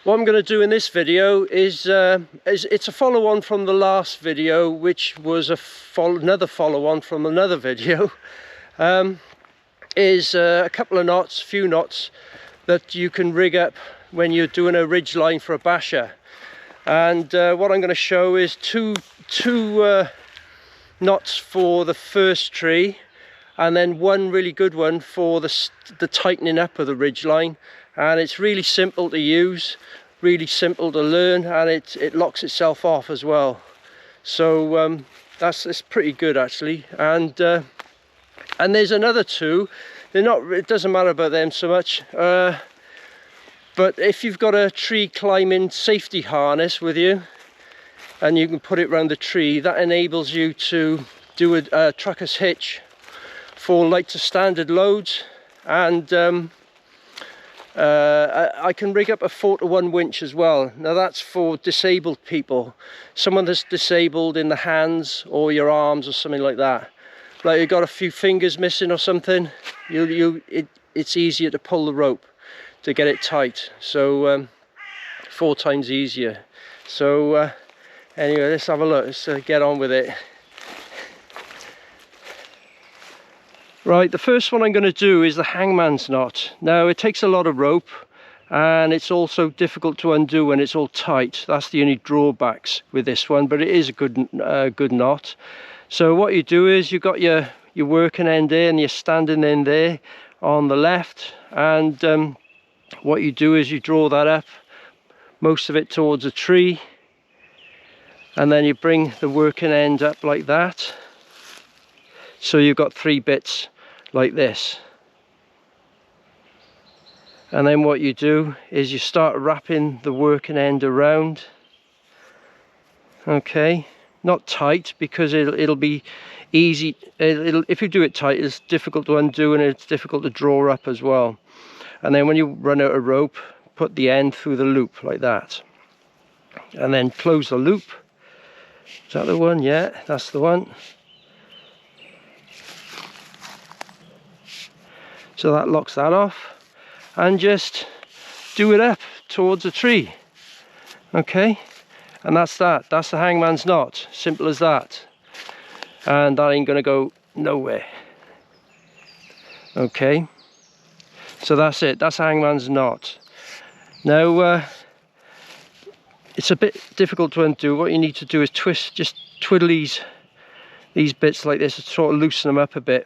What I'm going to do in this video is it's a follow-on from the last video, which was another follow-on from another video. Is a couple of knots, few knots that you can rig up when you're doing a ridgeline for a basha. And what I'm going to show is two knots for the first tree, and then one really good one for the tightening up of the ridgeline. And it's really simple to use, really simple to learn, and it locks itself off as well. So it's pretty good actually. And there's another two. They're not, it doesn't matter about them so much, but if you've got a tree climbing safety harness with you and you can put it around the tree, that enables you to do a trucker's hitch for light to standard loads. And I can rig up a 4-to-1 winch as well. Now that's for disabled people, someone that's disabled in the hands or your arms or something like that. Like you've got a few fingers missing or something, it's easier to pull the rope to get it tight. So 4 times easier. So anyway, let's have a look. Let's get on with it. Right, the first one I'm going to do is the hangman's knot. Now it takes a lot of rope, and it's also difficult to undo when it's all tight. That's the only drawbacks with this one, but it is a good knot. So what you do is you've got your working end there, and you're standing in there on the left, and what you do is you draw that up, most of it towards a tree, and then you bring the working end up like that. So you've got 3 bits like this. And then what you do is you start wrapping the working end around. Okay. Not tight, because it'll be easy. If you do it tight, it's difficult to undo and it's difficult to draw up as well. And then when you run out of rope, put the end through the loop like that, and then close the loop. Is that the one? Yeah, that's the one. So that locks that off, and just do it up towards a tree. Okay. And that's that. That's the hangman's knot. Simple as that. And that ain't gonna go nowhere. Okay. So that's it. That's hangman's knot. Now it's a bit difficult to undo. What you need to do is just twiddle these bits like this to sort of loosen them up a bit,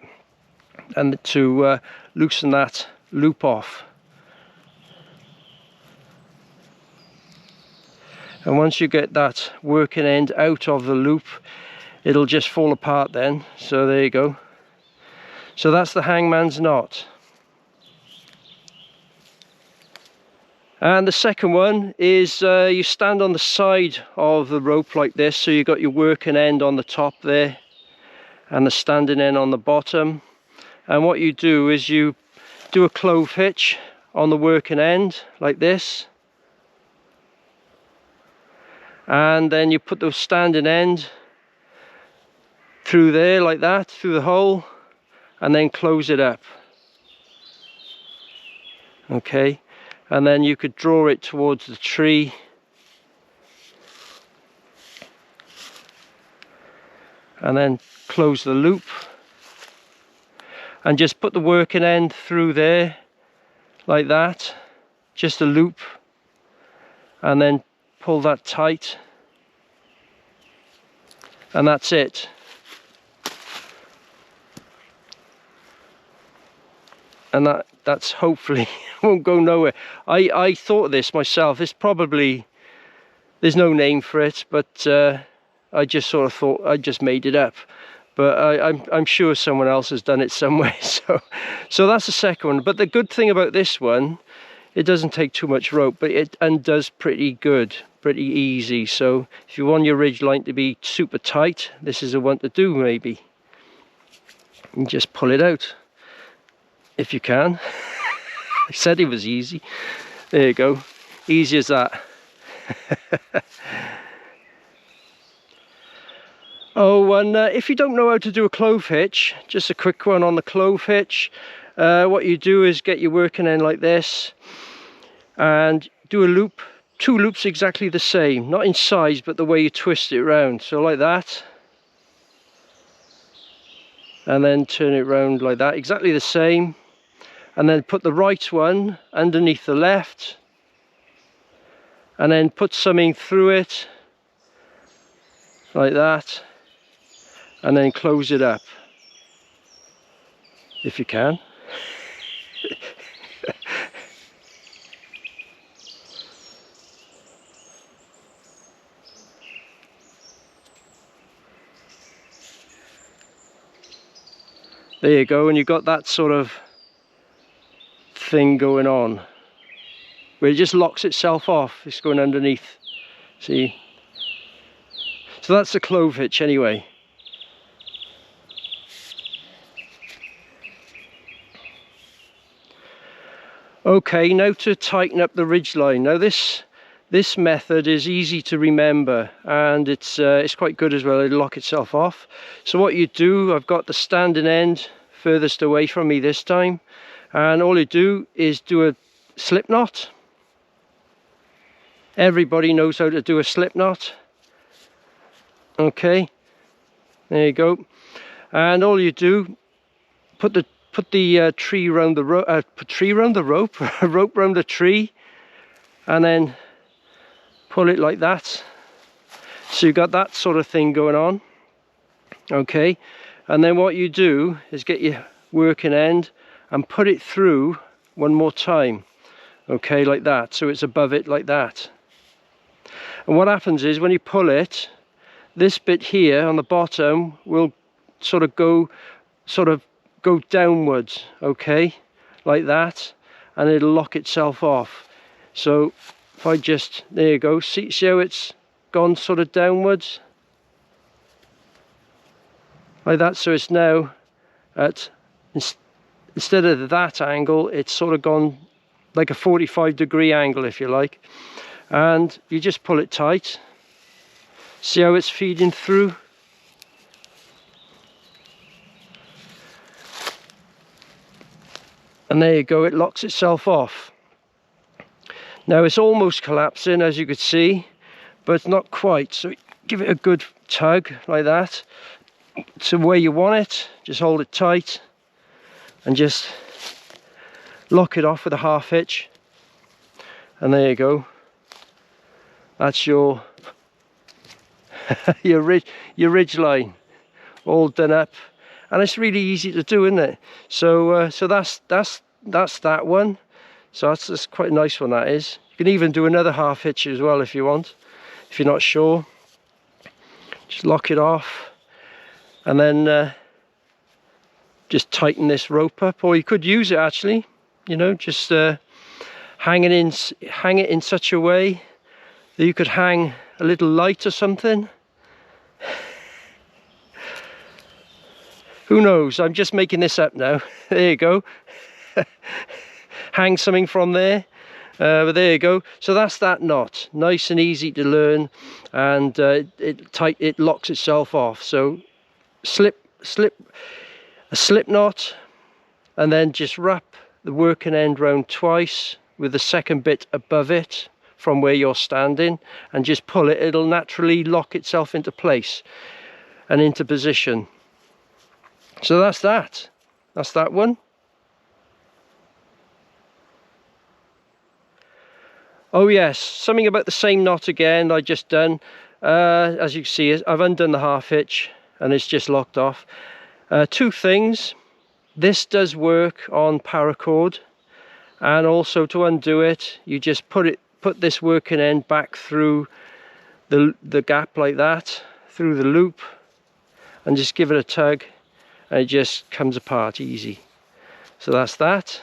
and to loosen that loop off. And once you get that working end out of the loop, it'll just fall apart then. So there you go. So that's the hangman's knot. And the second one is you stand on the side of the rope like this. So you've got your working end on the top there and the standing end on the bottom. And what you do is you do a clove hitch on the working end like this. And then you put the standing end through there like that, through the hole, and then close it up. Okay, and then you could draw it towards the tree. And then close the loop. And just put the working end through there like that, just a loop, and then pull that tight, and that's it. And that's hopefully won't go nowhere. I thought of this myself. It's probably, there's no name for it, but I just sort of thought, I just made it up. But I'm sure someone else has done it somewhere. So that's the second one. But the good thing about this one, it doesn't take too much rope, but it undoes pretty good, pretty easy. So if you want your ridge line to be super tight, this is the one to do maybe. And just pull it out if you can. I said it was easy. There you go, easy as that. Oh, and if you don't know how to do a clove hitch, just a quick one on the clove hitch. What you do is get your working end like this and do a loop two loops exactly the same, not in size but the way you twist it around. So like that, and then turn it round like that, exactly the same, and then put the right one underneath the left, and then put something through it like that, and then close it up if you can. There you go, and you've got that sort of thing going on where it just locks itself off. It's going underneath, see? So that's the clove hitch anyway. Okay, now to tighten up the ridgeline. Now this method is easy to remember, and it's quite good as well. It'll lock itself off. So what you do, I've got the standing end furthest away from me this time, and all you do is do a slip knot. Everybody knows how to do a slip knot. Okay, there you go. And all you do, put the tree around the rope, a rope around the tree, and then pull it like that. So you've got that sort of thing going on. Okay, and then what you do is get your working end and put it through one more time. Okay, like that, so it's above it like that. And what happens is when you pull it, this bit here on the bottom will sort of go downwards, okay, like that, and it'll lock itself off. So if I just, there you go, see how it's gone sort of downwards like that. So it's now at, instead of that angle, it's sort of gone like a 45-degree angle, if you like, and you just pull it tight. See how it's feeding through? And there you go, it locks itself off. Now it's almost collapsing, as you could see, but it's not quite. So give it a good tug like that to where you want it. Just hold it tight and just lock it off with a half hitch. And there you go. That's your your ridge line all done up, and it's really easy to do, isn't it? So so that's that one. So that's quite a nice one, that is. You can even do another half hitch as well if you want, if you're not sure. Just lock it off, and then just tighten this rope up, or you could use it actually, you know, just hang it in such a way that you could hang a little light or something. Who knows? I'm just making this up now. There you go. Hang something from there. But there you go. So that's that knot. Nice and easy to learn, and it locks itself off. So slip a slip knot, and then just wrap the working end round twice with the second bit above it from where you're standing, and just pull it. It'll naturally lock itself into place and into position. So that's that one. Oh yes, something about the same knot again I just done. As you can see, I've undone the half hitch and it's just locked off. Two things. This does work on paracord, and also to undo it, you just put this working end back through the gap like that, through the loop, and just give it a tug, and it just comes apart easy. So that's that.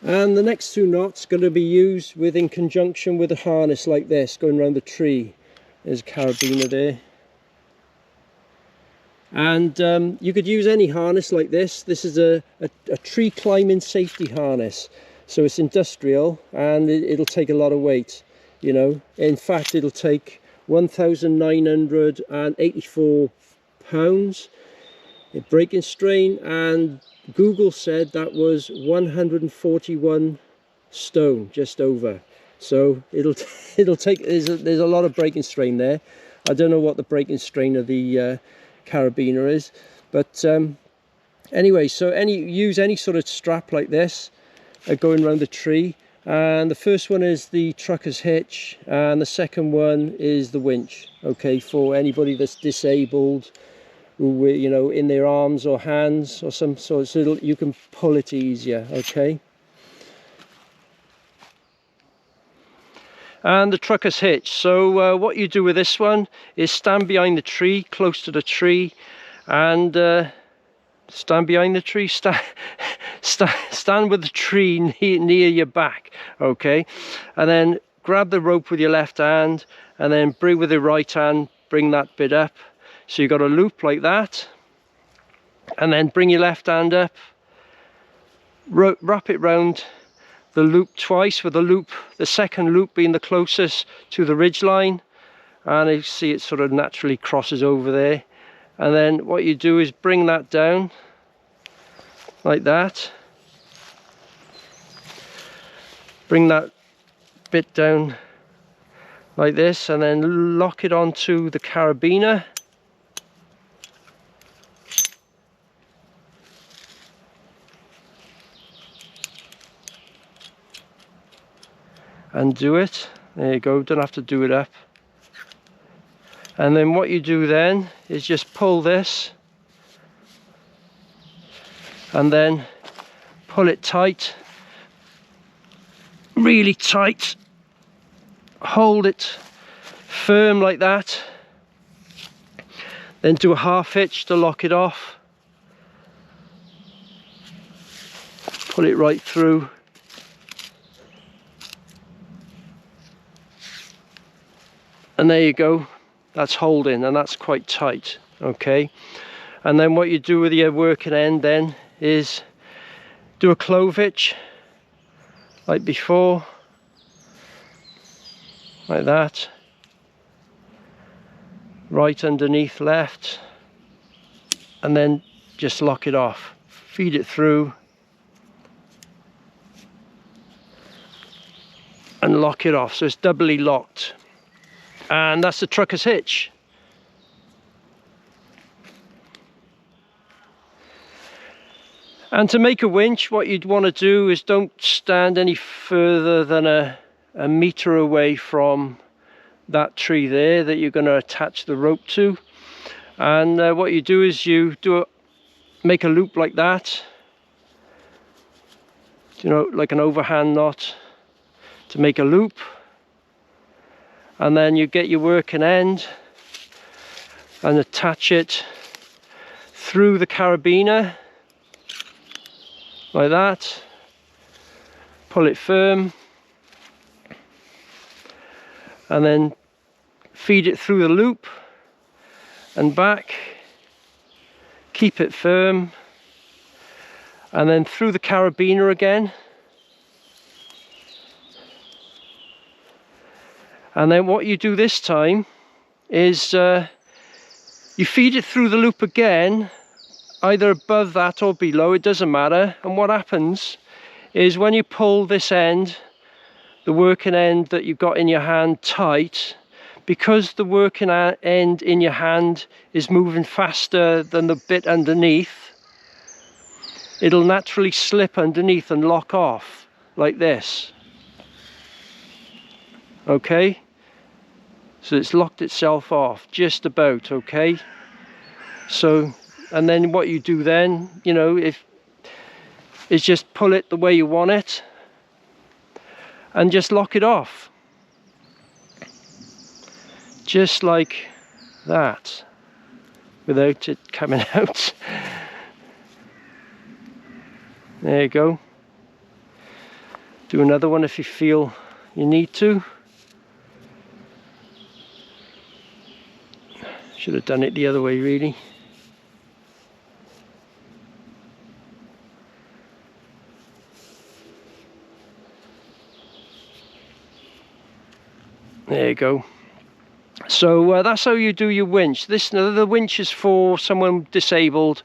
And the next two knots going to be used in conjunction with a harness like this going around the tree. There's a carabiner there. And you could use any harness like this. This is a tree climbing safety harness. So it's industrial, and it'll take a lot of weight, you know. In fact, it'll take 1,984 pounds in breaking strain, and Google said that was 141 stone, just over. So it'll take, there's a lot of breaking strain there. I don't know what the breaking strain of the carabiner is, but anyway, so use any sort of strap like this going around the tree. And the first one is the trucker's hitch, and the second one is the winch. Okay, for anybody that's disabled, who, you know, in their arms or hands or some sort, so you can pull it easier. Okay. And the trucker's hitch. So what you do with this one is stand behind the tree, close to the tree, and stand behind the tree, stand with the tree near your back, okay? And then grab the rope with your left hand, and then bring with your right hand, bring that bit up. So you've got a loop like that, and then bring your left hand up, wrap it round the loop twice, with the second loop being the closest to the ridge line, and you see it sort of naturally crosses over there. And then what you do is bring that down like that, bring that bit down like this, and then lock it onto the carabiner. And do it. There you go, don't have to do it up. And then what you do then is just pull this, and then pull it tight, really tight. Hold it firm like that. Then do a half hitch to lock it off. Pull it right through. And there you go, that's holding, and that's quite tight, okay? And then what you do with your working end then is do a clove hitch, like before, like that. Right underneath left, and then just lock it off. Feed it through, and lock it off, so it's doubly locked. And that's the trucker's hitch. And to make a winch, what you'd want to do is don't stand any further than a meter away from that tree there that you're going to attach the rope to. And what you do is you make a loop like that, you know, like an overhand knot to make a loop. And then you get your working end and attach it through the carabiner like that. Pull it firm, and then feed it through the loop and back. Keep it firm, and then through the carabiner again. And then what you do this time is you feed it through the loop again, either above that or below, it doesn't matter. And what happens is when you pull this end, the working end that you've got in your hand tight, because the working end in your hand is moving faster than the bit underneath, it'll naturally slip underneath and lock off like this. Okay, so it's locked itself off just about, okay? So, and then what you do then, you know, is just pull it the way you want it and just lock it off, just like that, without it coming out. There you go. Do another one if you feel you need to. Should have done it the other way, really. There you go. So that's how you do your winch. The winch is for someone disabled,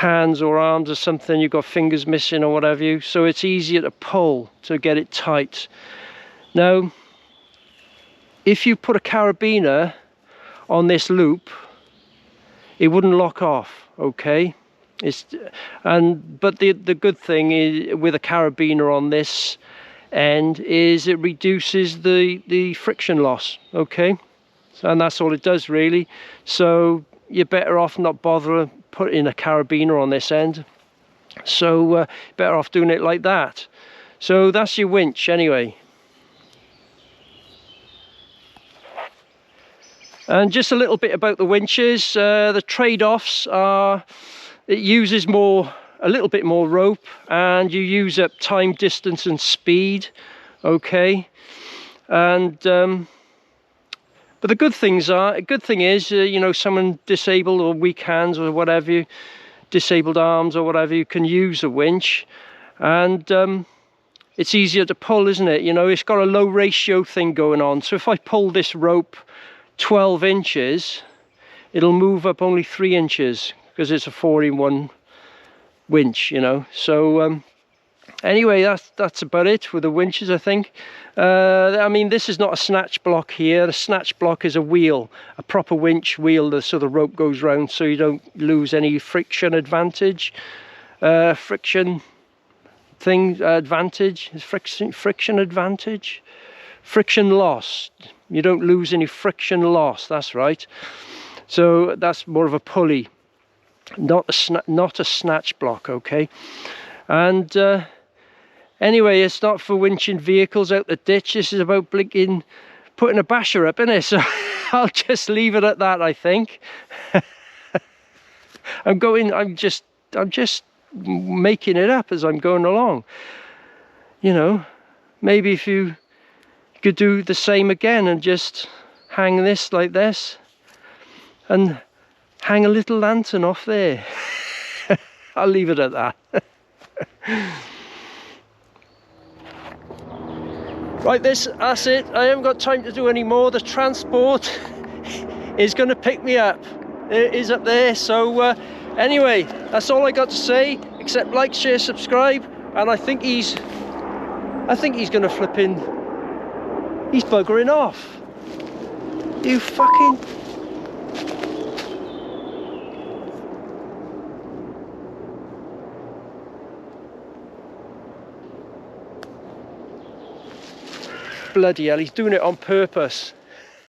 hands or arms or something, you've got fingers missing or whatever you, so it's easier to pull to get it tight. Now, if you put a carabiner on this loop, it wouldn't lock off, okay? But the good thing is with a carabiner on this end is it reduces the friction loss, okay? And that's all it does really. So you're better off not bother putting a carabiner on this end. So better off doing it like that. So that's your winch anyway. And just a little bit about the winches. The trade-offs are it uses a little bit more rope, and you use up time, distance and speed, okay? And but the good thing is, you know, someone disabled or weak hands or whatever, disabled arms or whatever, you can use a winch, and it's easier to pull, isn't it? You know, it's got a low ratio thing going on. So if I pull this rope 12 inches, it'll move up only 3 inches because it's a 4-in-1 winch, you know. So anyway, that's about it with the winches, I think. I mean, this is not a snatch block here. The snatch block is a wheel, a proper winch wheel, so the rope goes round so you don't lose any friction advantage. Friction loss. You don't lose any friction loss, that's right. So that's more of a pulley, not a snatch block, okay? And anyway, it's not for winching vehicles out the ditch. This is about putting a basher up, isn't it? So I'll just leave it at that, I think. I'm just making it up as I'm going along. You know, maybe if you could do the same again and just hang this like this and hang a little lantern off there. I'll leave it at that. Right, that's it. I haven't got time to do any more. The transport is going to pick me up. It is up there. So anyway, that's all I got to say, except like, share, subscribe. And I think he's going to flip in. He's buggering off. You fucking... Bloody hell, he's doing it on purpose.